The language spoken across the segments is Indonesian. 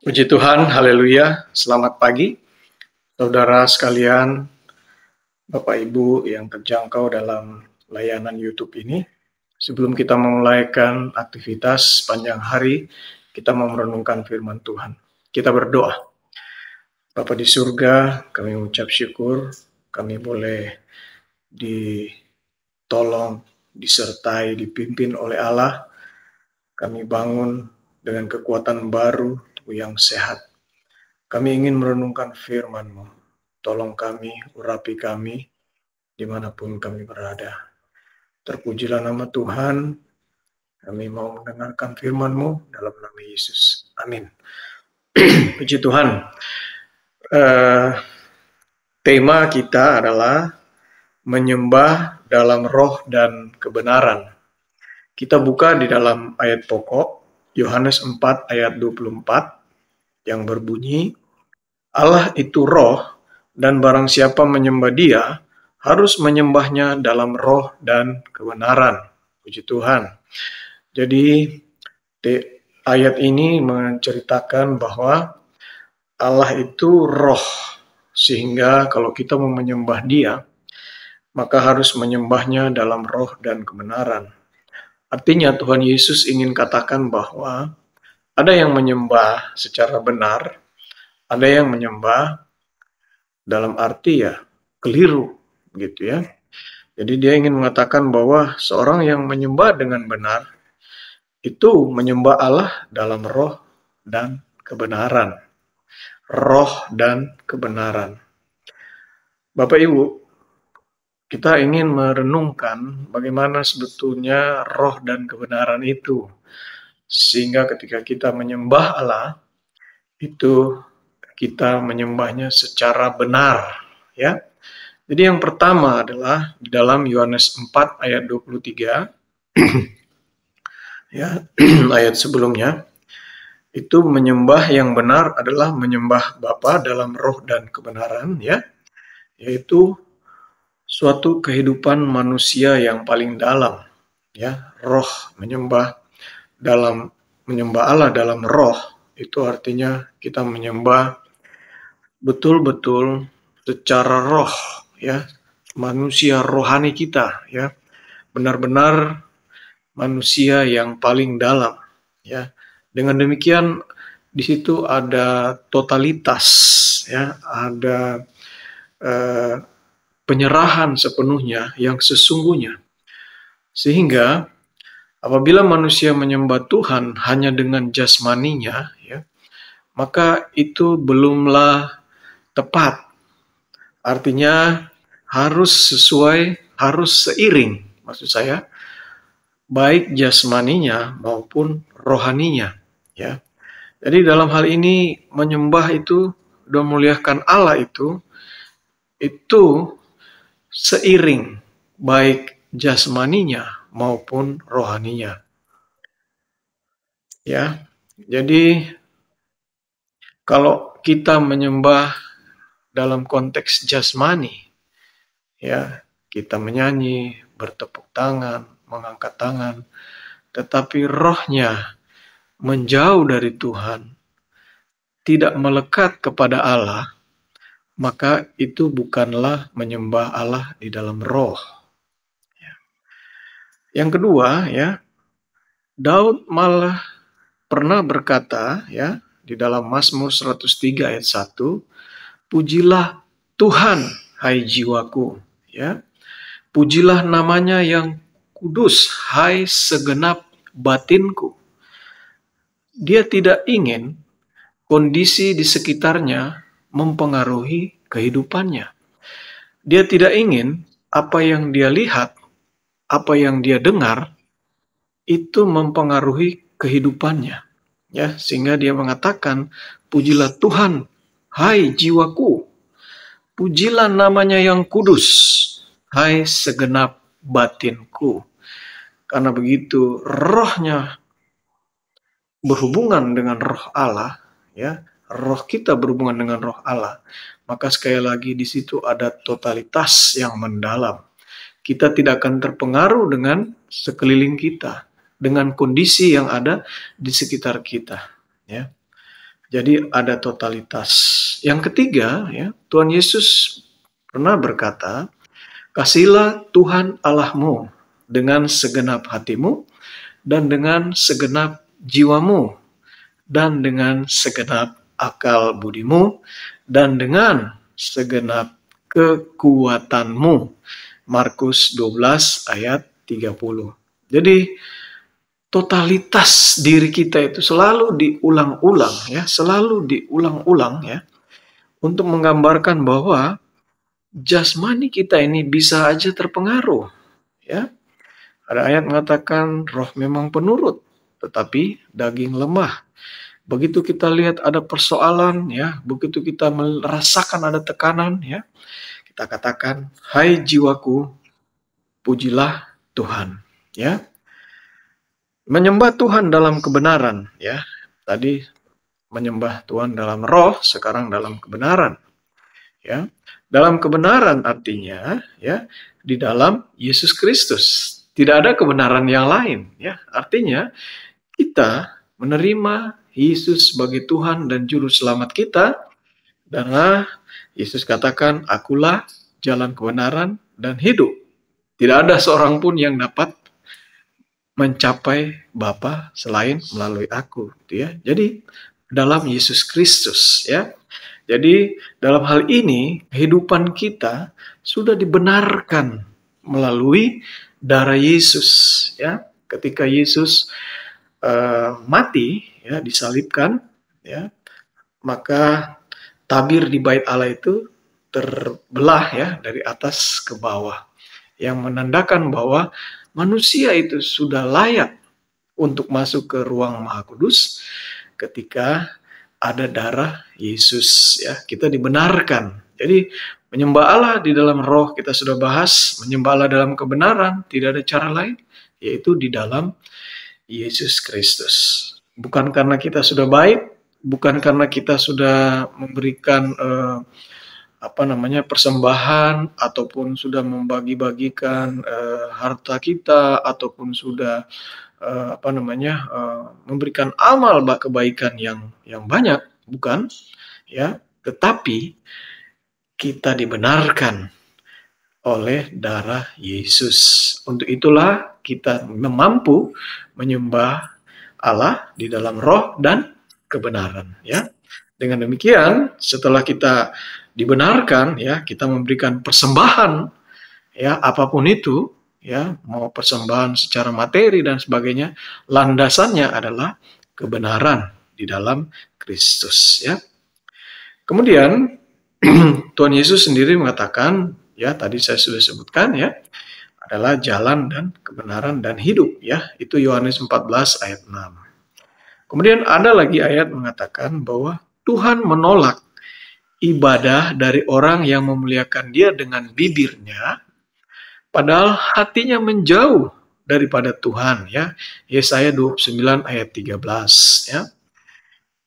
Puji Tuhan, haleluya, selamat pagi, saudara sekalian, Bapak Ibu yang terjangkau dalam layanan YouTube ini. Sebelum kita memulaikan aktivitas sepanjang hari, kita mau merenungkan firman Tuhan. Kita berdoa. Bapa di surga, kami mengucap syukur, kami boleh ditolong, disertai, dipimpin oleh Allah. Kami bangun dengan kekuatan baru, tubuh yang sehat. Kami ingin merenungkan firman-Mu. Tolong kami, urapi kami, dimanapun kami berada. Terpujilah nama Tuhan. Kami mau mendengarkan firman-Mu dalam nama Yesus. Amin. Puji Tuhan. Tema kita adalah menyembah dalam roh dan kebenaran. Kita buka di dalam ayat pokok, Yohanes 4 ayat 24, yang berbunyi, Allah itu roh, dan barang siapa menyembah Dia, harus menyembahnya dalam roh dan kebenaran. Puji Tuhan. Jadi ayat ini menceritakan bahwa Allah itu roh, sehingga kalau kita mau menyembah Dia, maka harus menyembahnya dalam roh dan kebenaran. Artinya Tuhan Yesus ingin katakan bahwa ada yang menyembah secara benar, ada yang menyembah dalam arti keliru, gitu ya. Jadi dia ingin mengatakan bahwa seorang yang menyembah dengan benar itu menyembah Allah dalam roh dan kebenaran. Roh dan kebenaran. Bapak Ibu, kita ingin merenungkan bagaimana sebetulnya roh dan kebenaran itu. Sehingga ketika kita menyembah Allah, itu kita menyembahnya secara benar, ya. Jadi yang pertama adalah di dalam Yohanes 4 ayat 23, ya, ayat sebelumnya, itu menyembah yang benar adalah menyembah Bapa dalam roh dan kebenaran, ya, yaitu suatu kehidupan manusia yang paling dalam, ya. Roh menyembah Allah dalam roh, itu artinya kita menyembah betul-betul secara roh, ya, manusia rohani kita, ya, benar-benar manusia yang paling dalam, ya. Dengan demikian di situ ada totalitas, ya, ada penyerahan sepenuhnya yang sesungguhnya. Sehingga apabila manusia menyembah Tuhan hanya dengan jasmaninya, ya, maka itu belumlah tepat. Artinya harus sesuai, harus seiring, maksud saya, baik jasmaninya maupun rohaninya, ya. Jadi dalam hal ini menyembah itu dan memuliakan Allah itu seiring baik jasmaninya maupun rohaninya. Ya. Jadi kalau kita menyembah dalam konteks jasmani, ya, kita menyanyi, bertepuk tangan, mengangkat tangan, tetapi rohnya menjauh dari Tuhan, tidak melekat kepada Allah, maka itu bukanlah menyembah Allah di dalam roh. Ya. Yang kedua, ya, Daud malah pernah berkata, ya, di dalam Mazmur 103 ayat 1, pujilah Tuhan, hai jiwaku, ya. Pujilah namanya yang kudus, hai segenap batinku. Dia tidak ingin kondisi di sekitarnya mempengaruhi kehidupannya. Dia tidak ingin apa yang dia lihat, apa yang dia dengar, itu mempengaruhi kehidupannya. Ya, sehingga dia mengatakan, pujilah Tuhan, hai jiwaku. Pujilah namanya yang kudus, hai segenap batinku. Karena begitu rohnya berhubungan dengan roh Allah, ya, roh kita berhubungan dengan roh Allah, maka sekali lagi di situ ada totalitas yang mendalam. Kita tidak akan terpengaruh dengan sekeliling kita, dengan kondisi yang ada di sekitar kita, ya. Jadi ada totalitas. Yang ketiga, ya, Tuhan Yesus pernah berkata, "Kasihilah Tuhan Allahmu dengan segenap hatimu dan dengan segenap jiwamu dan dengan segenap akal budimu dan dengan segenap kekuatanmu." Markus 12 ayat 30. Jadi totalitas diri kita itu selalu diulang-ulang ya, selalu diulang-ulang ya, untuk menggambarkan bahwa jasmani kita ini bisa aja terpengaruh ya. Ada ayat mengatakan roh memang penurut, tetapi daging lemah. Begitu kita lihat ada persoalan ya, begitu kita merasakan ada tekanan ya, kita katakan, "Hai jiwaku, pujilah Tuhan." Ya. Menyembah Tuhan dalam kebenaran ya. Tadi menyembah Tuhan dalam roh, sekarang dalam kebenaran. Ya. Dalam kebenaran artinya ya, di dalam Yesus Kristus. Tidak ada kebenaran yang lain ya. Artinya kita menerima Yesus sebagai Tuhan dan juru selamat kita, dan Yesus katakan, "Akulah jalan kebenaran dan hidup. Tidak ada seorang pun yang dapat mencapai Bapa selain melalui aku." Gitu ya. Jadi dalam Yesus Kristus ya. Jadi dalam hal ini kehidupan kita sudah dibenarkan melalui darah Yesus ya. Ketika Yesus mati ya, disalibkan ya, maka tabir di bait Allah itu terbelah ya dari atas ke bawah, yang menandakan bahwa manusia itu sudah layak untuk masuk ke ruang Maha Kudus ketika ada darah Yesus ya. Kita dibenarkan. Jadi menyembah Allah di dalam roh kita sudah bahas, menyembah Allah dalam kebenaran, tidak ada cara lain, yaitu di dalam Yesus Kristus. Bukan karena kita sudah baik, bukan karena kita sudah memberikan persembahan ataupun sudah membagi-bagikan harta kita ataupun sudah memberikan amal kebaikan yang banyak, bukan ya, tetapi kita dibenarkan oleh darah Yesus. Untuk itulah kita mampu menyembah Allah di dalam roh dan kebenaran ya. Dengan demikian, setelah kita dibenarkan ya, kita memberikan persembahan ya, apapun itu ya, mau persembahan secara materi dan sebagainya, landasannya adalah kebenaran di dalam Kristus ya. Kemudian Tuhan Yesus sendiri mengatakan ya, tadi saya sudah sebutkan ya, adalah jalan dan kebenaran dan hidup ya. Itu Yohanes 14 ayat 6. Kemudian ada lagi ayat mengatakan bahwa Tuhan menolak ibadah dari orang yang memuliakan Dia dengan bibirnya, padahal hatinya menjauh daripada Tuhan ya. Yesaya 29 ayat 13 ya.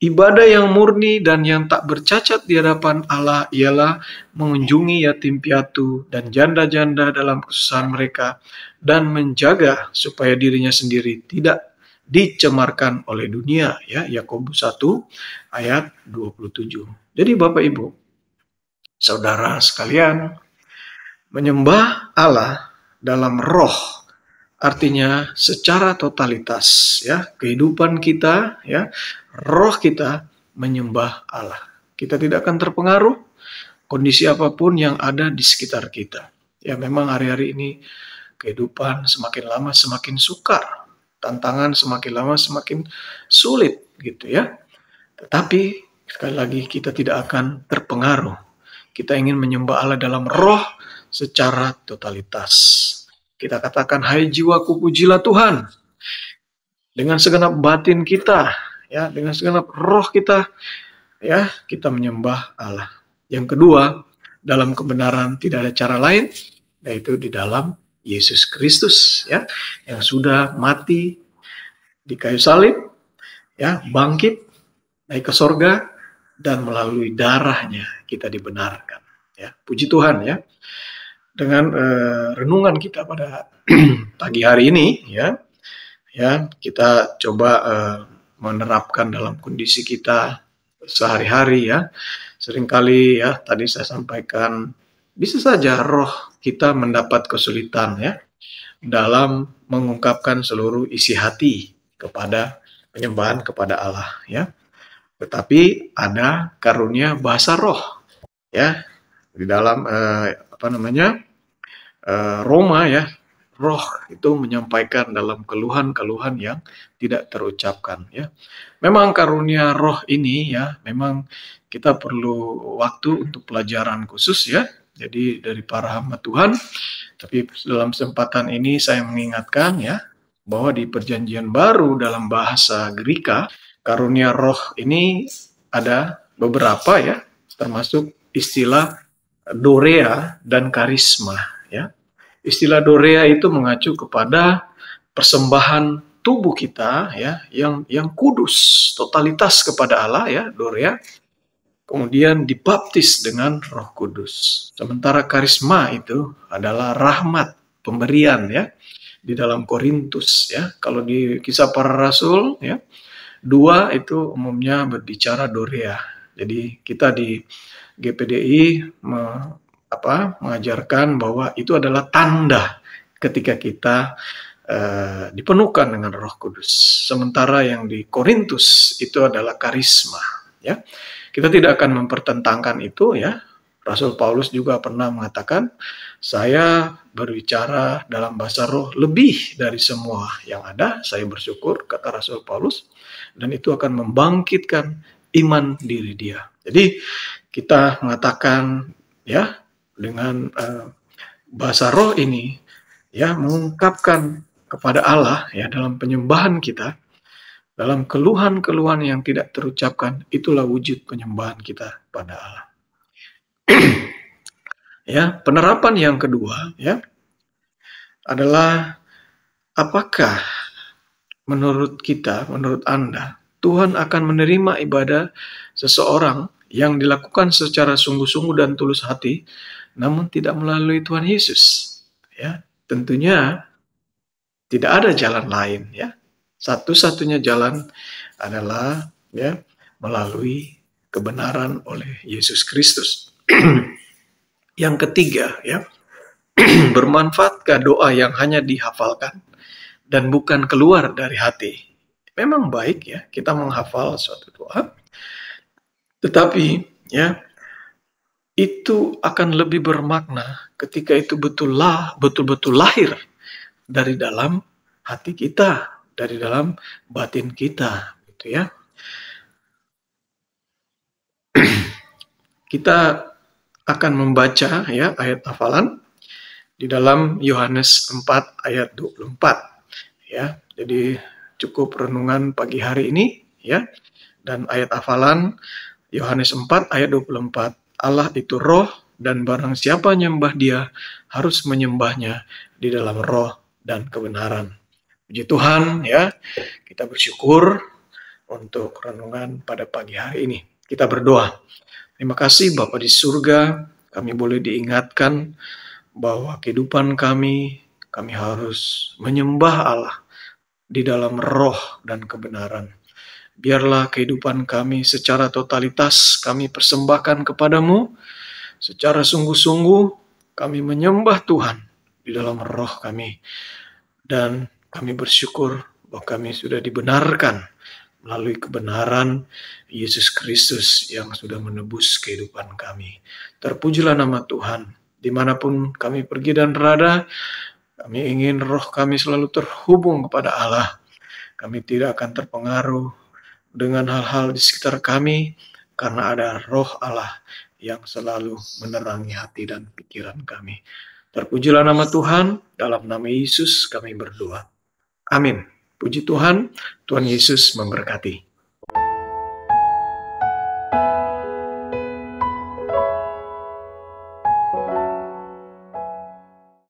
Ibadah yang murni dan yang tak bercacat di hadapan Allah ialah mengunjungi yatim piatu dan janda-janda dalam kesusahan mereka dan menjaga supaya dirinya sendiri tidak dicemarkan oleh dunia ya. Yakobus 1 ayat 27. Jadi Bapak Ibu, saudara sekalian, menyembah Allah dalam roh artinya secara totalitas ya, kehidupan kita ya, roh kita menyembah Allah. Kita tidak akan terpengaruh kondisi apapun yang ada di sekitar kita. Ya memang hari-hari ini kehidupan semakin lama semakin sukar, tantangan semakin lama semakin sulit gitu ya. Tetapi sekali lagi kita tidak akan terpengaruh. Kita ingin menyembah Allah dalam roh secara totalitas. Kita katakan, "Hai jiwaku, pujilah Tuhan." Dengan segenap batin kita, ya, dengan segenap roh kita, ya, kita menyembah Allah. Yang kedua, dalam kebenaran tidak ada cara lain, yaitu di dalam Yesus Kristus, ya, yang sudah mati di kayu salib, ya, bangkit, naik ke sorga, dan melalui darahnya kita dibenarkan. Ya, puji Tuhan ya. Dengan renungan kita pada pagi hari ini ya kita coba menerapkan dalam kondisi kita sehari-hari ya. Seringkali ya tadi saya sampaikan, bisa saja roh kita mendapat kesulitan ya dalam mengungkapkan seluruh isi hati kepada penyembahan kepada Allah ya. Tetapi ada karunia bahasa roh ya di dalam Roma ya. Roh itu menyampaikan dalam keluhan-keluhan yang tidak terucapkan ya. Memang karunia roh ini ya, memang kita perlu waktu untuk pelajaran khusus ya. Jadi dari para hamba Tuhan, tapi dalam kesempatan ini saya mengingatkan ya, bahwa di perjanjian baru dalam bahasa Greka, karunia roh ini ada beberapa ya, termasuk istilah dorea dan karisma ya. Istilah dorea itu mengacu kepada persembahan tubuh kita ya yang kudus, totalitas kepada Allah ya, dorea. Kemudian dibaptis dengan Roh Kudus. Sementara karisma itu adalah rahmat, pemberian ya di dalam Korintus ya. Kalau di Kisah Para Rasul ya, 2 itu umumnya berbicara dorea. Jadi kita di GPDI mengajarkan bahwa itu adalah tanda ketika kita dipenuhkan dengan Roh Kudus. Sementara yang di Korintus itu adalah karisma ya. Kita tidak akan mempertentangkan itu ya. Rasul Paulus juga pernah mengatakan, saya berbicara dalam bahasa roh lebih dari semua yang ada. Saya bersyukur, kata Rasul Paulus, dan itu akan membangkitkan iman diri dia. Jadi kita mengatakan ya dengan bahasa roh ini ya mengungkapkan kepada Allah ya dalam penyembahan kita, dalam keluhan-keluhan yang tidak terucapkan, itulah wujud penyembahan kita pada Allah. Ya, penerapan yang kedua ya adalah apakah menurut kita, menurut Anda, Tuhan akan menerima ibadah seseorang yang dilakukan secara sungguh-sungguh dan tulus hati, namun tidak melalui Tuhan Yesus? Ya, tentunya tidak ada jalan lain ya. Satu-satunya jalan adalah ya melalui kebenaran oleh Yesus Kristus. Yang ketiga ya, bermanfaatkah doa yang hanya dihafalkan dan bukan keluar dari hati? Memang baik ya kita menghafal suatu doa, tetapi ya itu akan lebih bermakna ketika itu betul-betul lahir dari dalam hati kita, dari dalam batin kita, gitu ya. Kita akan membaca ya ayat hafalan di dalam Yohanes 4 ayat 24 ya. Jadi cukup renungan pagi hari ini ya. Dan ayat hafalan Yohanes 4 ayat 24. Allah itu roh dan barang siapa menyembah dia harus menyembahnya di dalam roh dan kebenaran. Puji Tuhan ya, kita bersyukur untuk renungan pada pagi hari ini. Kita berdoa. Terima kasih Bapa di surga, kami boleh diingatkan bahwa kehidupan kami harus menyembah Allah di dalam roh dan kebenaran. Biarlah kehidupan kami secara totalitas kami persembahkan kepadamu, secara sungguh-sungguh kami menyembah Tuhan di dalam roh kami. Dan kami bersyukur bahwa kami sudah dibenarkan melalui kebenaran Yesus Kristus yang sudah menebus kehidupan kami. Terpujilah nama Tuhan. Dimanapun kami pergi dan berada, kami ingin roh kami selalu terhubung kepada Allah. Kami tidak akan terpengaruh dengan hal-hal di sekitar kami, karena ada roh Allah yang selalu menerangi hati dan pikiran kami. Terpujilah nama Tuhan, dalam nama Yesus kami berdoa. Amin. Puji Tuhan, Tuhan Yesus memberkati.